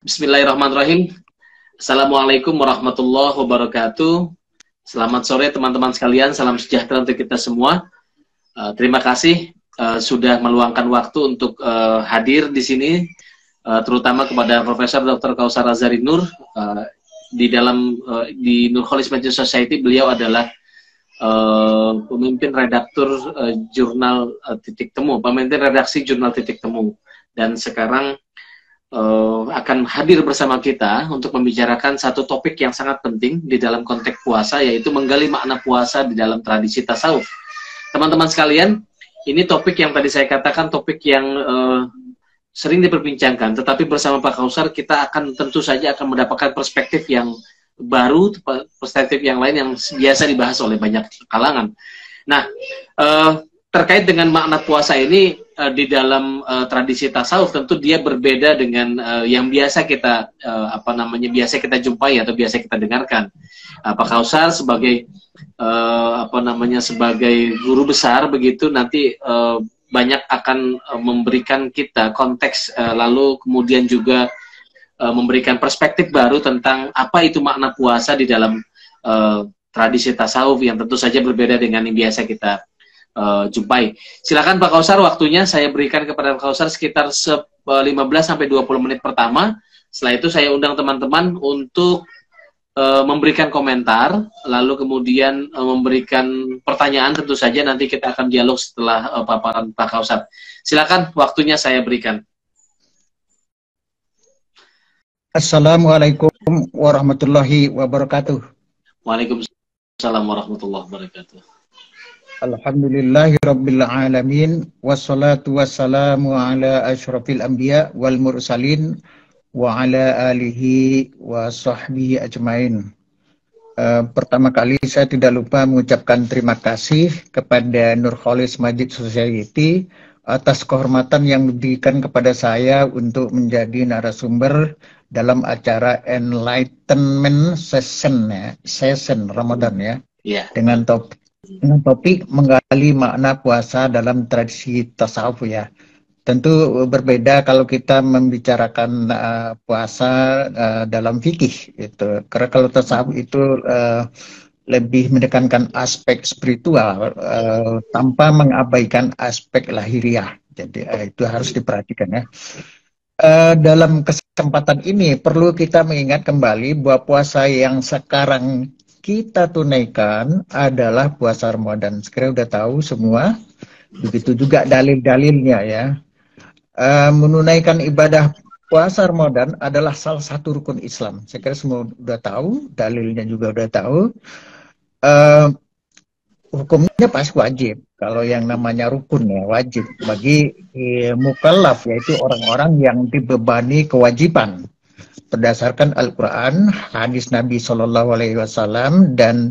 Bismillahirrahmanirrahim. Assalamualaikum warahmatullahi wabarakatuh. Selamat sore teman-teman sekalian. Salam sejahtera untuk kita semua. Terima kasih sudah meluangkan waktu untuk hadir di sini, terutama kepada Profesor Dr. Kausar Azhari Nur. Di Nur Kholis Medical Society, beliau adalah pemimpin redaktur jurnal Titik Temu, pemimpin redaksi jurnal Titik Temu, dan sekarang akan hadir bersama kita untuk membicarakan satu topik yang sangat penting di dalam konteks puasa, yaitu menggali makna puasa di dalam tradisi tasawuf. Teman-teman sekalian, ini topik yang tadi saya katakan topik yang sering diperbincangkan, tetapi bersama Pak Kausar kita akan tentu saja akan mendapatkan perspektif yang baru, perspektif yang lain yang biasa dibahas oleh banyak kalangan. Nah, terkait dengan makna puasa ini di dalam tradisi tasawuf, tentu dia berbeda dengan yang biasa kita biasa kita jumpai atau biasa kita dengarkan. Pak Kausar sebagai sebagai guru besar begitu, nanti banyak akan memberikan kita konteks, lalu kemudian juga memberikan perspektif baru tentang apa itu makna puasa di dalam tradisi tasawuf yang tentu saja berbeda dengan yang biasa kita jumpai. Silakan Pak Kausar, waktunya saya berikan kepada Pak Kausar sekitar 15-20 menit pertama. Setelah itu saya undang teman-teman untuk memberikan komentar, lalu kemudian memberikan pertanyaan. Tentu saja nanti kita akan dialog setelah paparan Pak Kausar. Silakan, waktunya saya berikan. Assalamualaikum warahmatullahi wabarakatuh. Waalaikumsalam warahmatullahi wabarakatuh. Alhamdulillahi rabbil alamin, wassalatu wassalamu ala asyrafil anbiya wal mursalin wa ala alihi wa sahbihi ajmain. Pertama kali saya tidak lupa mengucapkan terima kasih kepada Nur Kholis Medical Society atas kehormatan yang diberikan kepada saya untuk menjadi narasumber dalam acara Enlightenment Session Ramadan ya. Yeah. Dengan topik menggali makna puasa dalam tradisi tasawuf ya. Tentu berbeda kalau kita membicarakan puasa dalam fikih itu. Karena kalau tasawuf itu lebih menekankan aspek spiritual tanpa mengabaikan aspek lahiriah. Jadi itu harus diperhatikan ya. Dalam kesempatan ini perlu kita mengingat kembali bahwa puasa yang sekarang kita tunaikan adalah puasa Ramadan. Sekarang udah tahu semua. Begitu juga dalil-dalilnya ya. Menunaikan ibadah puasa Ramadan adalah salah satu rukun Islam. Saya kira semua udah tahu, dalilnya juga udah tahu. Hukumnya pasti wajib. Kalau yang namanya rukun ya wajib bagi mukallaf, yaitu orang-orang yang dibebani kewajiban berdasarkan Al-Quran, hadis Nabi Shallallahu Alaihi Wasallam, dan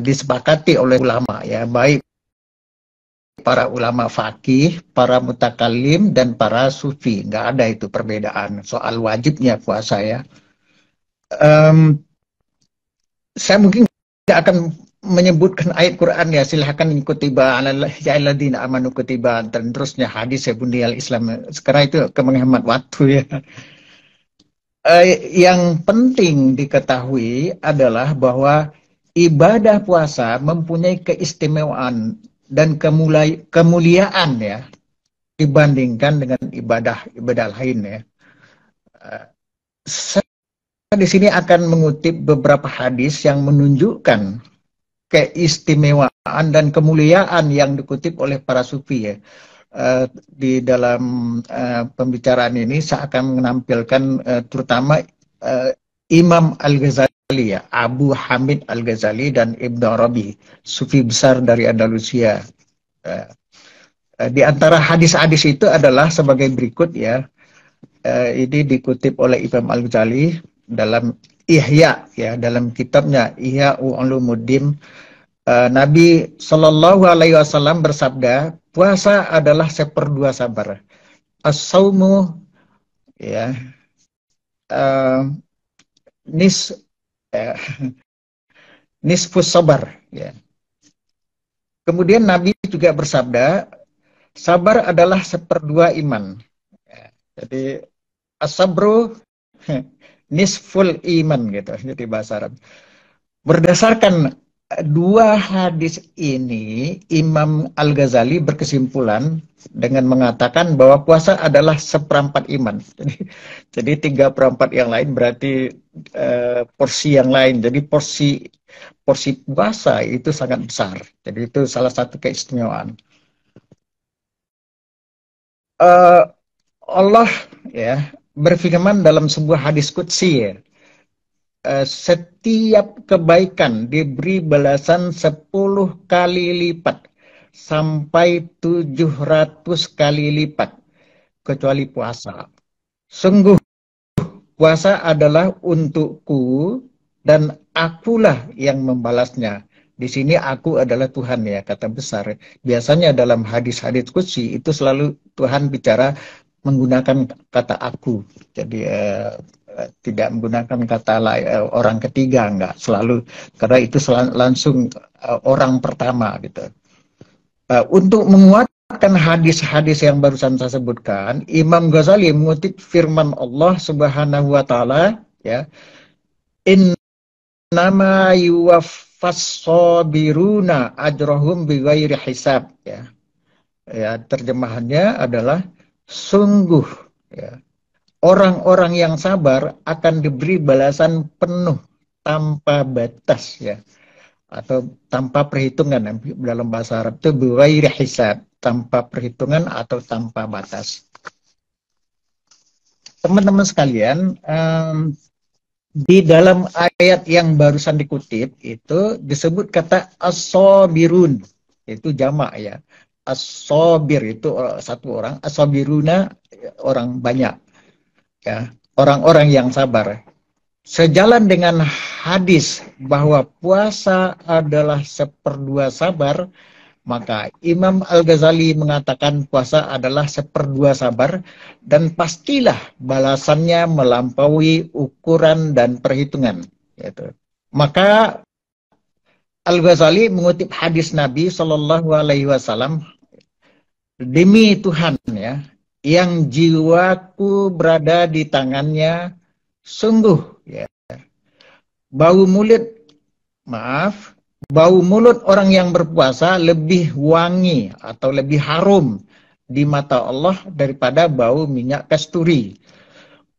disepakati oleh ulama ya, baik para ulama fakih, para mutakalim, dan para sufi. Nggak ada itu perbedaan soal wajibnya puasa ya. Saya mungkin tidak akan menyebutkan ayat Quran ya, silahkan kutiba alalladzina amanu kutiba dan terusnya hadis ya buniyal Islam. Sekarang itu menghemat waktu ya. Yang penting diketahui adalah bahwa ibadah puasa mempunyai keistimewaan dan kemuliaan ya dibandingkan dengan ibadah lain ya. Saya di sini akan mengutip beberapa hadis yang menunjukkan keistimewaan dan kemuliaan yang dikutip oleh para sufi ya. Di dalam pembicaraan ini saya akan menampilkan terutama Imam Al-Ghazali ya, Abu Hamid Al-Ghazali dan Ibn Arabi, sufi besar dari Andalusia. Di antara hadis-hadis itu adalah sebagai berikut ya. Ini dikutip oleh Imam Al-Ghazali dalam Ihya ya, dalam kitabnya Ihya Ulumuddin. Nabi Shallallahu Alaihi Wasallam bersabda, puasa adalah seperdua sabar. As-saumu ya, nisfus sabar ya. Kemudian Nabi juga bersabda, sabar adalah seperdua iman ya. Jadi as-sabru nisful iman gitu, jadi bahasa Arab. Berdasarkan dua hadis ini, Imam Al-Ghazali berkesimpulan dengan mengatakan bahwa puasa adalah seperempat iman. Jadi 3/4 yang lain berarti porsi yang lain. Jadi porsi puasa itu sangat besar. Jadi itu salah satu keistimewaan. Allah ya berfirman dalam sebuah hadis qudsi ya, setiap kebaikan diberi balasan 10 kali lipat sampai 700 kali lipat kecuali puasa. Sungguh puasa adalah untukku dan akulah yang membalasnya. Di sini aku adalah Tuhan ya, kata besar. Biasanya dalam hadis-hadis qudsi itu selalu Tuhan bicara menggunakan kata aku. Jadi tidak menggunakan kata orang ketiga, enggak selalu, karena itu langsung orang pertama gitu. Untuk menguatkan hadis-hadis yang barusan saya sebutkan, Imam Ghazali mengutip firman Allah Subhanahu wa taala ya, innama yuwaffas sabiruna ajrahum bighairi hisab ya. Ya, terjemahannya adalah sungguh ya, orang-orang yang sabar akan diberi balasan penuh tanpa batas ya, atau tanpa perhitungan. Dalam bahasa Arab itu bighairi hisab, tanpa perhitungan atau tanpa batas. Teman-teman sekalian, di dalam ayat yang barusan dikutip itu disebut kata as-sabirun, itu jamak ya. As-sabir itu satu orang, as-sabiruna orang banyak ya, orang-orang yang sabar. Sejalan dengan hadis bahwa puasa adalah 1/2 sabar, maka Imam Al-Ghazali mengatakan puasa adalah 1/2 sabar dan pastilah balasannya melampaui ukuran dan perhitungan. Gitu. Maka Al-Ghazali mengutip hadis Nabi Shallallahu Alaihi Wasallam, demi Tuhan ya, yang jiwaku berada di tangannya, sungguh ya, bau mulut orang yang berpuasa lebih wangi atau lebih harum di mata Allah daripada bau minyak kasturi.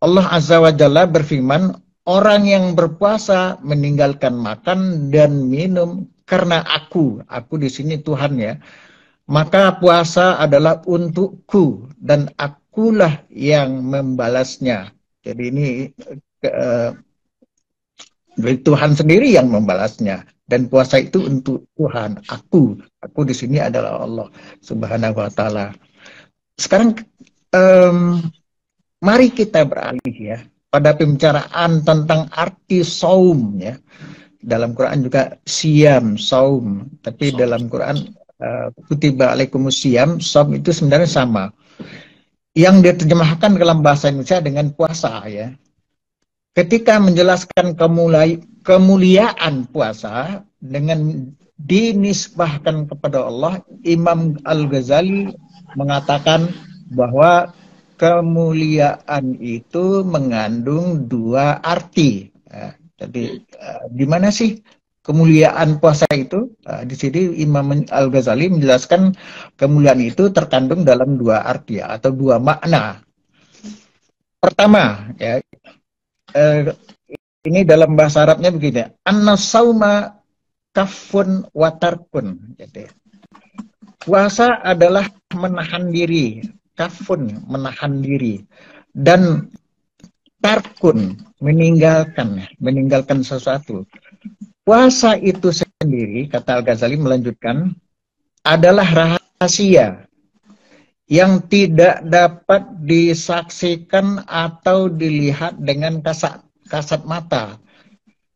Allah Azza wa Jalla berfirman, orang yang berpuasa meninggalkan makan dan minum karena aku di sini Tuhan ya, maka puasa adalah untukku dan akulah yang membalasnya. Jadi ini Tuhan sendiri yang membalasnya, dan puasa itu untuk Tuhan. Aku di sini adalah Allah Subhanahu wa taala. Sekarang mari kita beralih ya pada pembicaraan tentang arti saum ya. Dalam Quran juga siam, saum, tapi dalam Quran kutiba alaikumus siam, saum itu sebenarnya sama. Yang diterjemahkan dalam bahasa Indonesia dengan puasa ya. Ketika menjelaskan kemuliaan puasa dengan dinisbahkan kepada Allah, Imam Al-Ghazali mengatakan bahwa kemuliaan itu mengandung dua arti. Jadi di mana sih kemuliaan puasa itu? Di sini Imam Al-Ghazali menjelaskan kemuliaan itu terkandung dalam dua arti atau dua makna. Pertama, ya, ini dalam bahasa Arabnya begini, an-sauma kafun watarkun. Jadi puasa adalah menahan diri, kafun menahan diri, dan tarkun meninggalkan sesuatu. Puasa itu sendiri, kata Al-Ghazali melanjutkan, adalah rahasia yang tidak dapat disaksikan atau dilihat dengan kasat mata.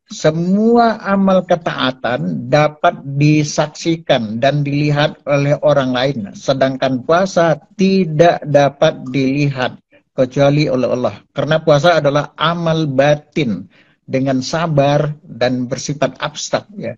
Semua amal ketaatan dapat disaksikan dan dilihat oleh orang lain, sedangkan puasa tidak dapat dilihat kecuali oleh Allah. Karena puasa adalah amal batin dengan sabar dan bersifat abstrak ya.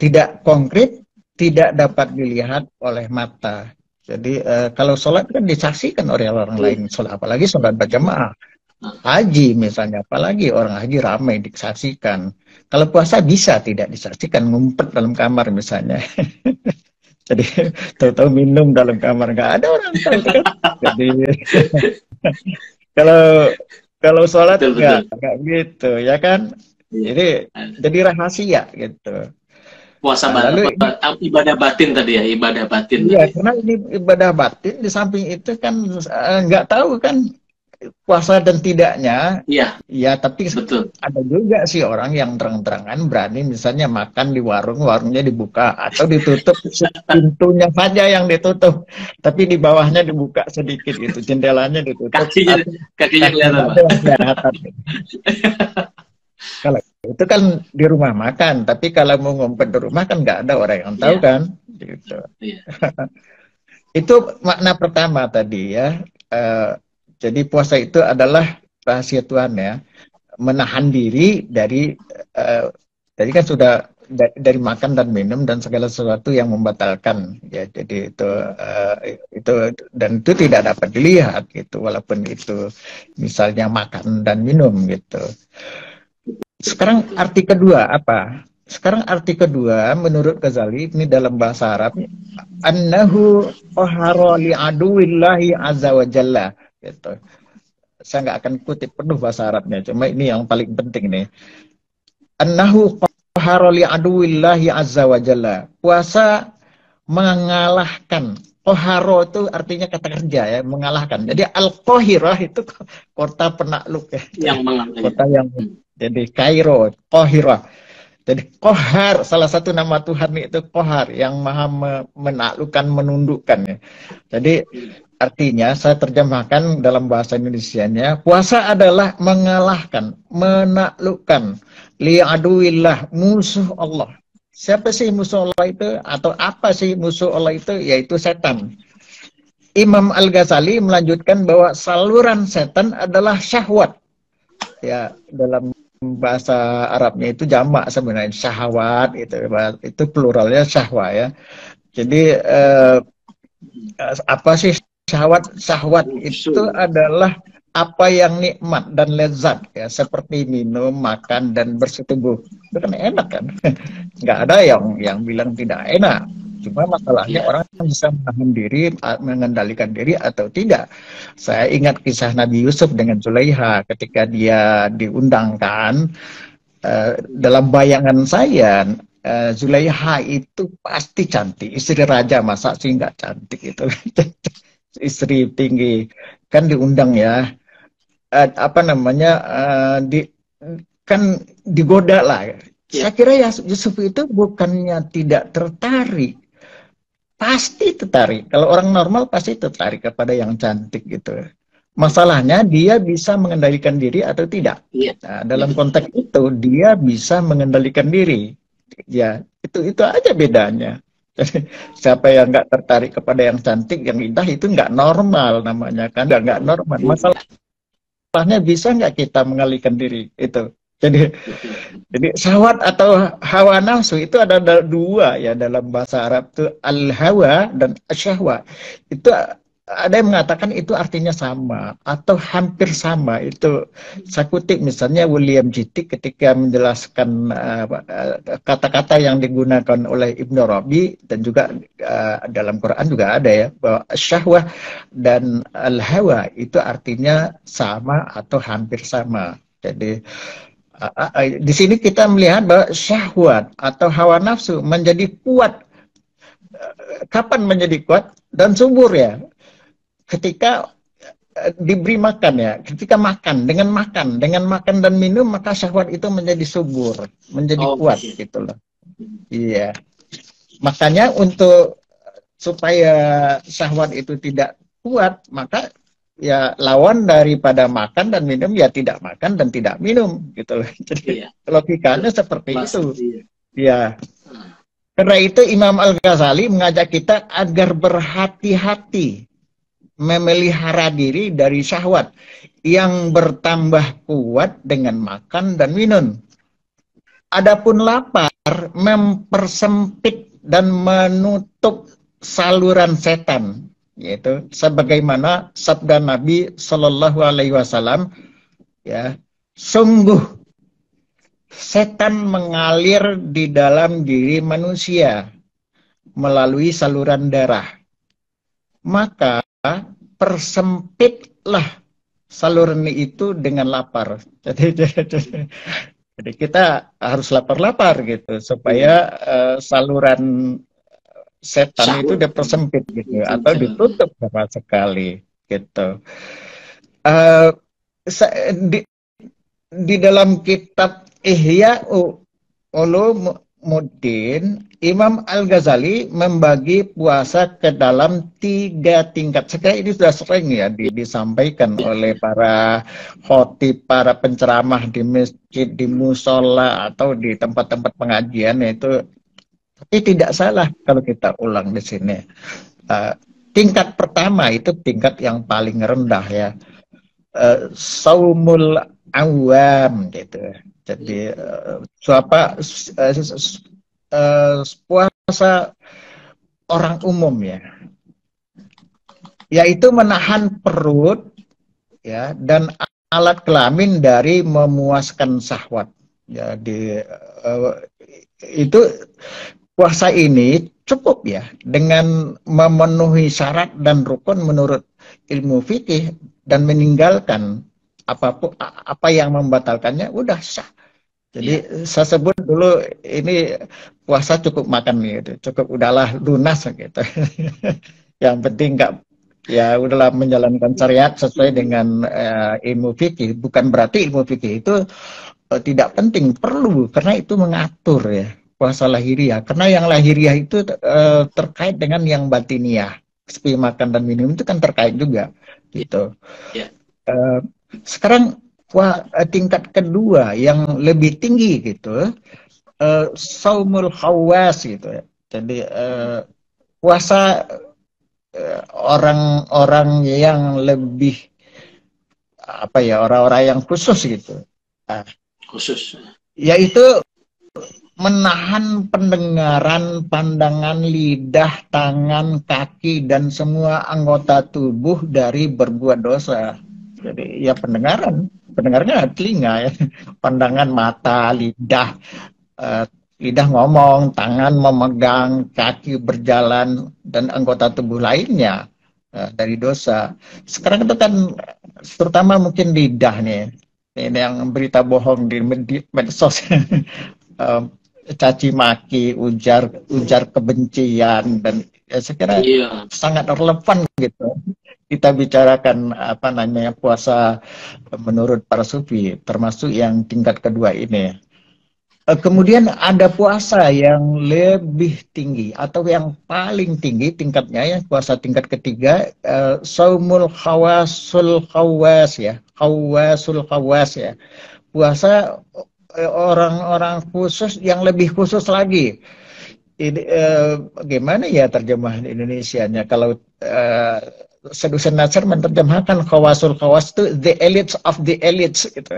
Tidak konkret, tidak dapat dilihat oleh mata. Jadi kalau sholat kan disaksikan oleh orang lain, sholat, apalagi sholat berjamaah. Haji misalnya, apalagi orang haji ramai disaksikan. Kalau puasa bisa tidak disaksikan, ngumpet dalam kamar misalnya. Jadi tahu-tahu minum dalam kamar, nggak ada orang tahu kan. Jadi kalau kalau sholat Betul, betul. nggak gitu ya kan. Iya. Jadi rahasia gitu. Puasa Lalu ini ibadah batin tadi ya, ibadah batin iya, tadi. karena ini ibadah batin, di samping itu kan nggak tahu kan puasa dan tidaknya. Iya, Ya, tapi betul. ada juga sih orang yang terang-terangan berani misalnya makan di warung, warungnya dibuka atau ditutup, pintunya saja yang ditutup, tapi di bawahnya dibuka sedikit gitu, jendelanya ditutup, Kakinya atau kakinya kelihatan, kakinya Pak. aja yang kelihatan. Kalau itu kan di rumah makan, tapi kalau mau ngumpet di rumah kan nggak ada orang yang tahu Iya, kan, gitu. iya. Itu makna pertama tadi ya. Jadi puasa itu adalah rahasia Tuhan ya, menahan diri dari tadi kan sudah dari makan dan minum dan segala sesuatu yang membatalkan ya. Jadi itu dan itu tidak dapat dilihat gitu, walaupun itu misalnya makan dan minum gitu. Sekarang arti kedua apa? Sekarang arti kedua menurut Ghazali ini dalam bahasa Arab, annahu qahara li aduwillahi azza wa jalla gitu. Saya nggak akan kutip penuh bahasa Arabnya, cuma ini yang paling penting nih. Annahu qahara li aduwillahi azza wa jalla. Puasa mengalahkan. Qahara itu artinya kata kerja ya, mengalahkan. Jadi al-qahirah itu kota penakluk ya. Yang mengalahkan. Kota yang jadi Kairo, Qahirah. Jadi Qahar, salah satu nama Tuhan itu Qahar, yang maha menaklukkan, menundukkan ya. Jadi artinya saya terjemahkan dalam bahasa Indonesianya, puasa adalah mengalahkan, menaklukkan li'aduillah, musuh Allah. Siapa sih musuh Allah itu? Atau apa sih musuh Allah itu? Yaitu setan. Imam Al-Ghazali melanjutkan bahwa saluran setan adalah syahwat. Ya, dalam bahasa Arabnya itu jamak sebenarnya, syahwat itu pluralnya syahwa ya. Jadi apa sih syahwat? Syahwat itu adalah apa yang nikmat dan lezat ya, seperti minum, makan dan bersetubuh. Itu kan enak kan? Nggak ada yang bilang tidak enak. Cuma masalahnya orang bisa menahan diri, mengendalikan diri atau tidak. Saya ingat kisah Nabi Yusuf dengan Zulaiha ketika dia diundangkan. Dalam bayangan saya, Zulaiha itu pasti cantik. Istri raja, masa sih nggak cantik itu. Istri tinggi. Kan diundang ya. Apa namanya, kan digoda lah. Saya kira ya Yusuf itu bukannya tidak tertarik. Pasti tertarik. Kalau orang normal pasti tertarik kepada yang cantik gitu. Masalahnya dia bisa mengendalikan diri atau tidak. Nah, dalam konteks itu dia bisa mengendalikan diri. Ya, itu aja bedanya. Siapa yang nggak tertarik kepada yang cantik, yang indah itu nggak normal namanya kan, nggak normal. Masalahnya bisa nggak kita mengalihkan diri itu. Jadi syahwat atau hawa nafsu itu ada dua ya dalam bahasa Arab itu, al-hawa dan syahwat. Itu ada yang mengatakan itu artinya sama atau hampir sama. Itu saya kutip misalnya William Jittik ketika menjelaskan kata-kata yang digunakan oleh Ibnu Arabi dan juga dalam Quran juga ada ya, bahwa syahwat dan al-hawa itu artinya sama atau hampir sama. Jadi di sini kita melihat bahwa syahwat atau hawa nafsu menjadi kuat. Kapan menjadi kuat dan subur ya? Ketika diberi makan ya, ketika dengan makan dan minum, maka syahwat itu menjadi subur, menjadi kuat gitu loh. Iya. Makanya supaya syahwat itu tidak kuat, maka ya lawan daripada makan dan minum ya tidak makan dan tidak minum gitu loh. Jadi logikanya seperti itu. Ya. Karena itu Imam Al-Ghazali mengajak kita agar berhati-hati memelihara diri dari syahwat yang bertambah kuat dengan makan dan minum. Adapun lapar mempersempit dan menutup saluran setan, yaitu sebagaimana sabda Nabi Shallallahu Alaihi Wasallam, ya, sungguh setan mengalir di dalam diri manusia melalui saluran darah. Maka persempitlah saluran itu dengan lapar. Jadi kita harus lapar-lapar gitu supaya saluran setan itu Syahwat. dipersempit gitu atau Jangan. ditutup sama sekali gitu. Uh, di, di dalam kitab Ihya Ulumuddin, Imam Al-Ghazali membagi puasa ke dalam 3 tingkat. Sekarang ini sudah sering ya disampaikan oleh para khotib, para penceramah di masjid, di musola atau di tempat-tempat pengajian itu. Tapi tidak salah kalau kita ulang di sini. Tingkat pertama itu tingkat yang paling rendah ya. Saumul awam gitu. Jadi puasa orang umum ya. Yaitu menahan perut ya dan alat kelamin dari memuaskan syahwat. Jadi itu puasa ini cukup ya dengan memenuhi syarat dan rukun menurut ilmu fikih dan meninggalkan apa yang membatalkannya udah sah. Jadi saya sebut dulu ini puasa cukup makan gitu, cukup udahlah lunas gitu. Yang penting nggak ya udahlah menjalankan syariat sesuai dengan ilmu fikih. Bukan berarti ilmu fikih itu tidak penting, perlu karena itu mengatur ya puasa lahiriah. Karena yang lahiriah itu terkait dengan yang batiniah. Seperti makan dan minum itu kan terkait juga gitu. Sekarang tingkat kedua yang lebih tinggi gitu, saumul khawas gitu ya. Jadi puasa orang-orang yang lebih apa ya, orang-orang yang khusus gitu. Khusus. Yaitu menahan pendengaran, pandangan, lidah, tangan, kaki, dan semua anggota tubuh dari berbuat dosa. Jadi ya pendengarnya telinga ya, pandangan mata, lidah, lidah ngomong, tangan memegang, kaki berjalan, dan anggota tubuh lainnya dari dosa. Sekarang itu kan terutama mungkin lidah nih, ini yang berita bohong di medsos. Caci maki, ujar kebencian, dan ya saya kira sangat relevan gitu kita bicarakan apa namanya puasa menurut para sufi, termasuk yang tingkat kedua ini. Kemudian ada puasa yang lebih tinggi atau yang paling tinggi tingkatnya ya, puasa tingkat ketiga, saumul khawasul khawas ya, khawasul khawas ya, puasa orang-orang khusus yang lebih khusus lagi. Ini bagaimana ya terjemahan Indonesianya? Kalau Sedusen Nasir menerjemahkan khawasul khawas itu the elites of the elites gitu.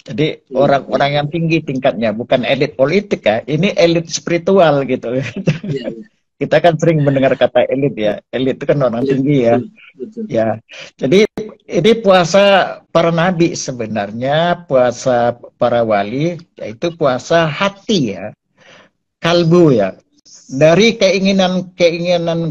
Jadi orang-orang yang tinggi tingkatnya, bukan elit politik ya, ini elit spiritual gitu. Kita kan sering mendengar kata elit ya, elit itu kan orang tinggi ya. Ya, jadi ini puasa para nabi sebenarnya, puasa para wali, yaitu puasa hati ya, kalbu ya, dari keinginan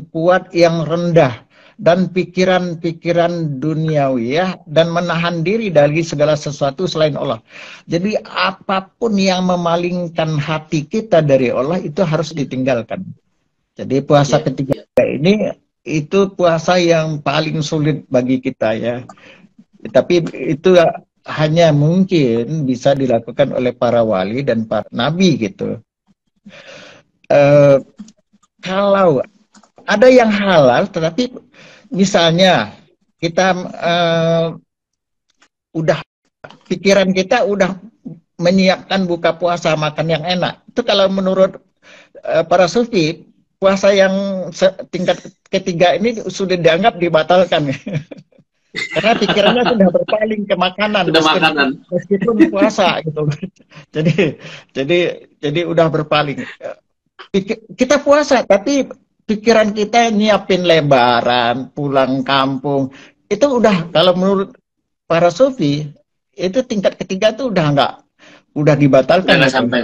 kuat yang rendah dan pikiran-pikiran duniawi ya, dan menahan diri dari segala sesuatu selain Allah. Jadi apapun yang memalingkan hati kita dari Allah itu harus ditinggalkan. Jadi puasa ketiga ini itu puasa yang paling sulit bagi kita ya. Tapi itu hanya mungkin bisa dilakukan oleh para wali dan para nabi gitu. Kalau ada yang halal, tetapi misalnya kita udah pikiran kita udah menyiapkan buka puasa makan yang enak. Itu kalau menurut para sufi, puasa yang tingkat ketiga ini sudah dianggap dibatalkan. Karena pikirannya sudah berpaling ke makanan, meskipun puasa gitu. Jadi udah berpaling. Kita puasa, tapi pikiran kita nyiapin lebaran, pulang kampung. Itu udah kalau menurut para sufi itu tingkat ketiga tuh udah dibatalkan nggak gitu. sampai.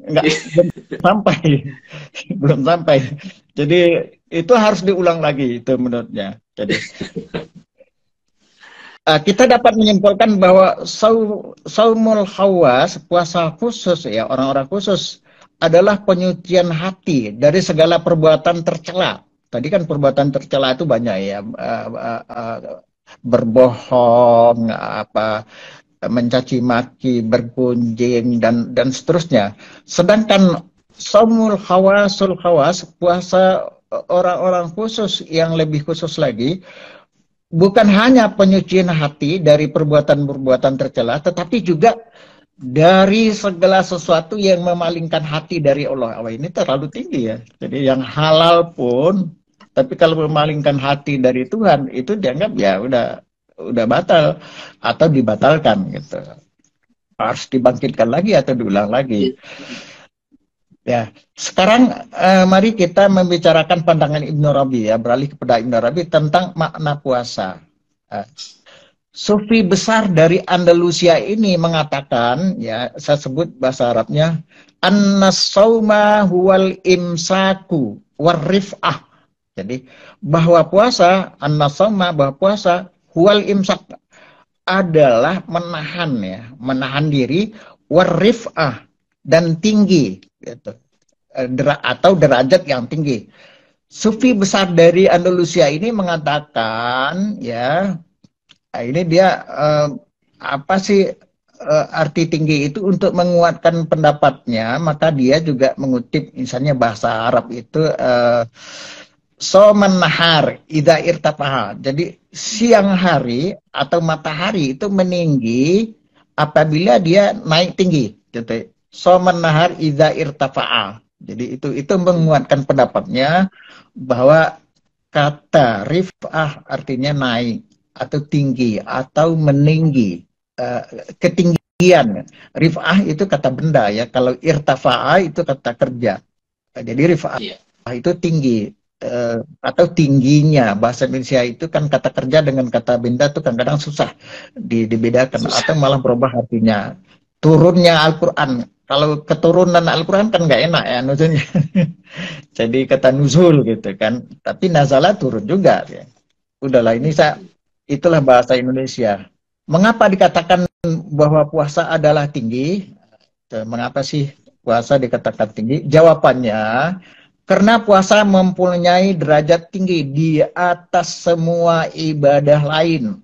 Nggak, belum sampai. Belum sampai. Jadi itu harus diulang lagi itu menurutnya. Jadi kita dapat menyimpulkan bahwa saumul khawas, puasa khusus ya, orang-orang khusus adalah penyucian hati dari segala perbuatan tercela. Tadi kan perbuatan tercela itu banyak ya, berbohong, mencaci maki, bergunjing dan seterusnya. Sedangkan saumul khawasul khawas, puasa orang-orang khusus yang lebih khusus lagi, bukan hanya penyucian hati dari perbuatan-perbuatan tercela, tetapi juga dari segala sesuatu yang memalingkan hati dari Allah. Oh, ini terlalu tinggi ya. Jadi yang halal pun, tapi kalau memalingkan hati dari Tuhan, itu dianggap ya udah batal atau dibatalkan gitu. Harus dibangkitkan lagi atau diulang lagi. Ya, sekarang mari kita membicarakan pandangan Ibnu Rabi ya, beralih kepada Ibnu Rabi tentang makna puasa. Sufi besar dari Andalusia ini mengatakan, ya saya sebut bahasa Arabnya, an-nasauma huwal imsaku warrif'ah. Jadi bahwa puasa, an-nasauma, bahwa puasa huwal imsak adalah menahan ya, menahan diri, warrif'ah, dan tinggi gitu. Atau derajat yang tinggi. Sufi besar dari Andalusia ini mengatakan ya, ini dia apa sih arti tinggi itu untuk menguatkan pendapatnya, maka dia juga mengutip misalnya bahasa Arab itu soman nahar idza irtafaha. Jadi siang hari atau matahari itu meninggi apabila dia naik tinggi gitu. Soman nahar idza irtafa'a. Jadi itu menguatkan pendapatnya bahwa kata rif'ah artinya naik atau tinggi atau meninggi, ketinggian. Rif'ah itu kata benda ya, kalau irtafa'a itu kata kerja. Jadi rif'ah itu tinggi atau tingginya. Bahasa Indonesia itu kan kata kerja dengan kata benda itu kadang-kadang susah dibedakan atau malah berubah artinya. Turunnya Al-Quran, kalau keturunan Al-Quran kan nggak enak ya nuzulnya. Jadi kata nuzul gitu kan, tapi nazala turun juga ya. Udahlah, itulah bahasa Indonesia. Mengapa dikatakan bahwa puasa adalah tinggi? Mengapa sih puasa dikatakan tinggi? Jawabannya, karena puasa mempunyai derajat tinggi di atas semua ibadah lain.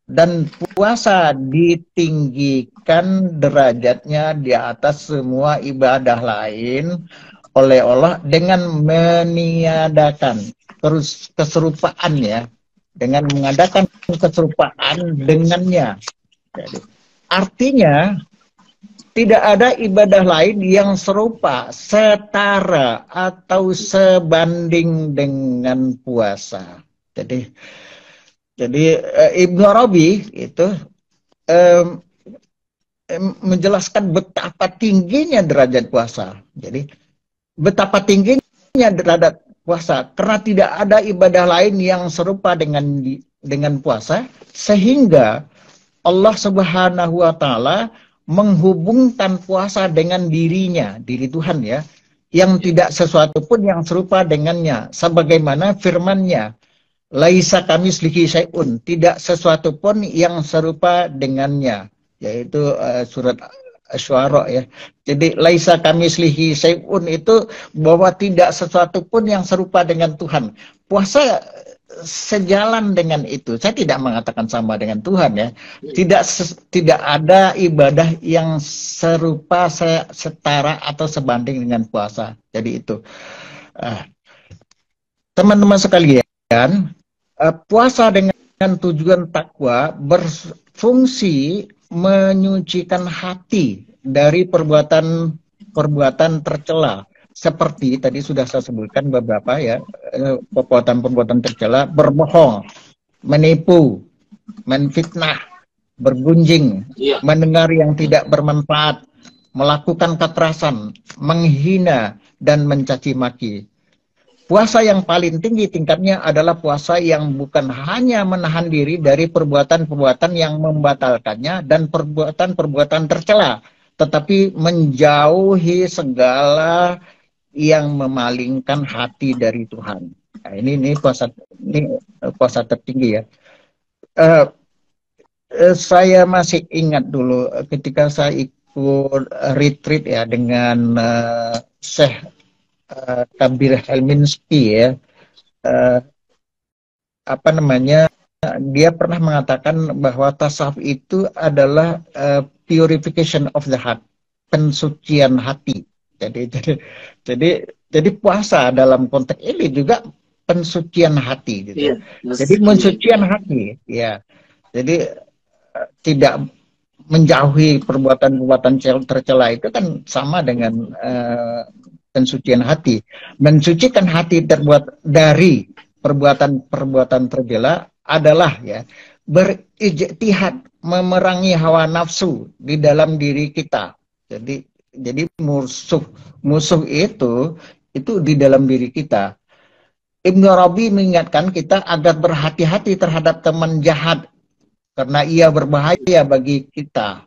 Dan puasa ditinggikan derajatnya di atas semua ibadah lain oleh Allah dengan meniadakan keserupaan ya, dengan mengadakan keserupaan dengannya. Jadi, artinya tidak ada ibadah lain yang serupa, setara atau sebanding dengan puasa. Jadi Ibnu Arabi itu menjelaskan betapa tingginya derajat puasa. Jadi betapa tingginya derajat puasa karena tidak ada ibadah lain yang serupa dengan puasa, sehingga Allah Subhanahu wa taala menghubungkan puasa dengan dirinya, diri Tuhan ya, yang tidak sesuatu pun yang serupa dengannya, sebagaimana firman-Nya, laisa kamislihi syai'un, tidak sesuatu pun yang serupa dengannya, yaitu surat Asy-Syu'ara ya. Jadi laisa kamislihi syai'un itu bahwa tidak sesuatu pun yang serupa dengan Tuhan. Puasa sejalan dengan itu. Saya tidak mengatakan sama dengan Tuhan ya. Tidak ada ibadah yang serupa, setara atau sebanding dengan puasa. Jadi itu. Teman-teman sekalian, puasa dengan tujuan takwa berfungsi menyucikan hati dari perbuatan tercela. Seperti tadi sudah saya sebutkan beberapa ya, perbuatan-perbuatan tercela, berbohong, menipu, menfitnah, bergunjing, mendengar yang tidak bermanfaat, melakukan kekerasan, menghina, dan mencaci maki. Puasa yang paling tinggi tingkatnya adalah puasa yang bukan hanya menahan diri dari perbuatan-perbuatan yang membatalkannya dan perbuatan-perbuatan tercela, tetapi menjauhi segala yang memalingkan hati dari Tuhan. Nah, ini puasa tertinggi ya. Uh, saya masih ingat dulu ketika saya ikut retreat ya dengan Syekh Kabir Helminski ya, uh, apa namanya, dia pernah mengatakan bahwa tasawuf itu adalah purification of the heart, pensucian hati. Jadi puasa dalam konteks ini juga pensucian hati gitu. Iya, Jadi mensucian hati ya. Jadi tidak menjauhi perbuatan-perbuatan tercela itu kan sama dengan pensucian hati. Mensucikan hati terbuat dari perbuatan-perbuatan tercela adalah ya berijtihad, memerangi hawa nafsu di dalam diri kita. Jadi musuh itu di dalam diri kita. Ibnu Arabi mengingatkan kita agar berhati-hati terhadap teman jahat karena ia berbahaya bagi kita.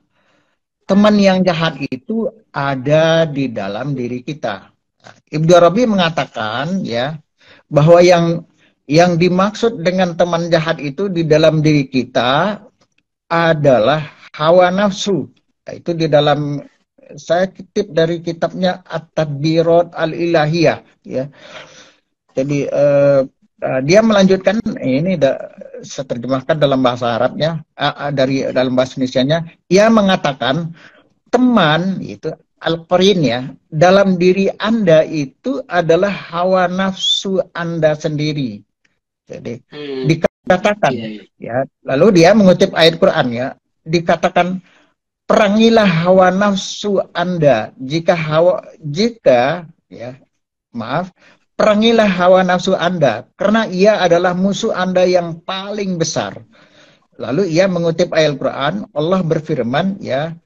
Teman yang jahat itu ada di dalam diri kita. Ibnu Arabi mengatakan ya bahwa yang dimaksud dengan teman jahat itu di dalam diri kita adalah hawa nafsu. Itu di dalam, saya kutip dari kitabnya At-Tadbirat Al-Ilahiyah ya. Jadi dia melanjutkan, ini saya terjemahkan dalam bahasa Arabnya, dari dalam bahasa Indonesianya, ia mengatakan teman itu al-qarin ya, dalam diri Anda itu adalah hawa nafsu Anda sendiri. Jadi dikatakan ya, lalu dia mengutip ayat Quran ya, dikatakan perangilah hawa nafsu Anda perangilah hawa nafsu Anda karena ia adalah musuh Anda yang paling besar. Lalu ia mengutip ayat Quran, Allah berfirman ya,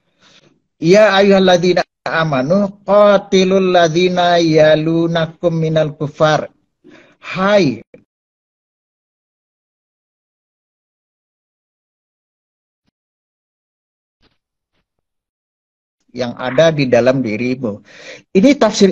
ya ayyuhalladzina amanu qatilul ladzina yalunakum minal kufar. Hai yang ada di dalam dirimu. Ini tafsir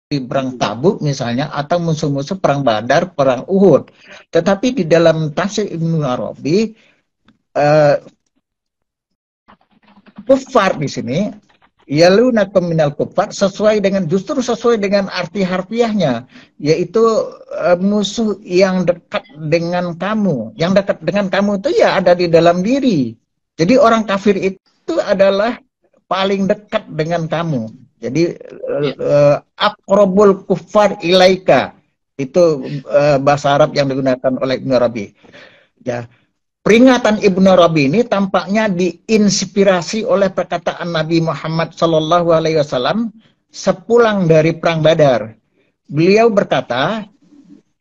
di perang Tabuk misalnya, atau musuh-musuh perang Badar, perang Uhud. Tetapi di dalam tafsir Ibnu Arabi, kufar di sini yalunakum minal kufar sesuai dengan arti harfiahnya, yaitu musuh yang dekat dengan kamu. Yang dekat dengan kamu itu ya ada di dalam diri. Jadi orang kafir itu adalah paling dekat dengan kamu. Jadi aqrabul kuffar ilaika, itu bahasa Arab yang digunakan oleh Ibnu Arabi. Ya, peringatan Ibnu Arabi ini tampaknya diinspirasi oleh perkataan Nabi Muhammad SAW sepulang dari perang Badar. Beliau berkata,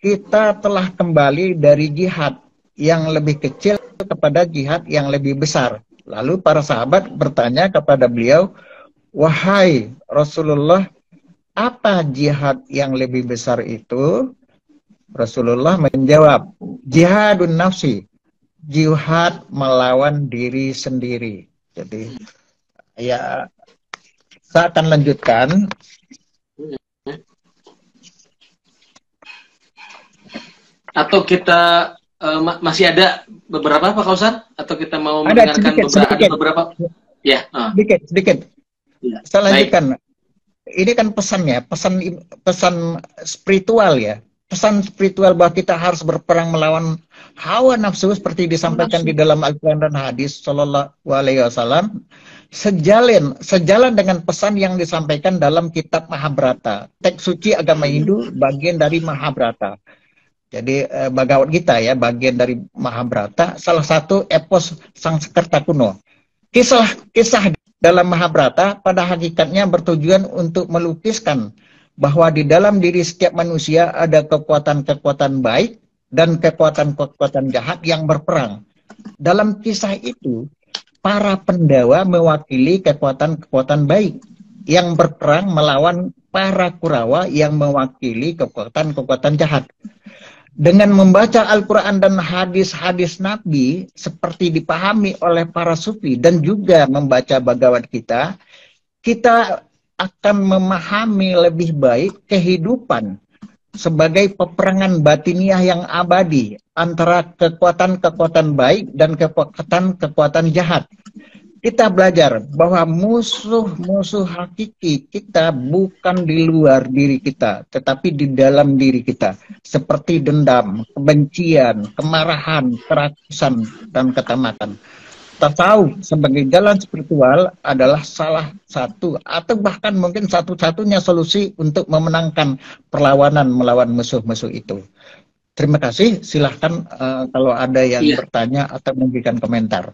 kita telah kembali dari jihad yang lebih kecil kepada jihad yang lebih besar. Lalu para sahabat bertanya kepada beliau, wahai Rasulullah, apa jihad yang lebih besar itu? Rasulullah menjawab, jihadun nafsi, jihad melawan diri sendiri. Jadi ya, saya akan lanjutkan. Atau kita masih ada beberapa Pak Kausar? Atau kita mau mendengarkan beberapa? Ya, sedikit. Ya, saya lanjutkan. Baik. Ini kan pesannya, pesan spiritual ya. Pesan spiritual bahwa kita harus berperang melawan hawa nafsu seperti disampaikan di dalam Al-Quran dan hadis Shallallahu Alaihi Wasallam. Sejalan dengan pesan yang disampaikan dalam kitab Mahabharata, teks suci agama Hindu, bagian dari Mahabharata. Jadi Bhagavad Gita ya, bagian dari Mahabharata, salah satu epos Sanskerta kuno. Kisah dalam Mahabharata pada hakikatnya bertujuan untuk melukiskan bahwa di dalam diri setiap manusia ada kekuatan-kekuatan baik dan kekuatan-kekuatan jahat yang berperang. Dalam kisah itu, para Pandawa mewakili kekuatan-kekuatan baik yang berperang melawan para Kurawa yang mewakili kekuatan-kekuatan jahat. Dengan membaca Al-Quran dan hadis-hadis Nabi seperti dipahami oleh para sufi dan juga membaca Bhagavad Gita, kita akan memahami lebih baik kehidupan sebagai peperangan batiniah yang abadi antara kekuatan-kekuatan baik dan kekuatan-kekuatan jahat. Kita belajar bahwa musuh-musuh hakiki kita bukan di luar diri kita, tetapi di dalam diri kita. Seperti dendam, kebencian, kemarahan, kerakusan, dan ketamakan. Tasawuf sebagai jalan spiritual adalah salah satu atau bahkan mungkin satu-satunya solusi untuk memenangkan perlawanan melawan musuh-musuh itu. Terima kasih, silahkan kalau ada yang bertanya atau memberikan komentar.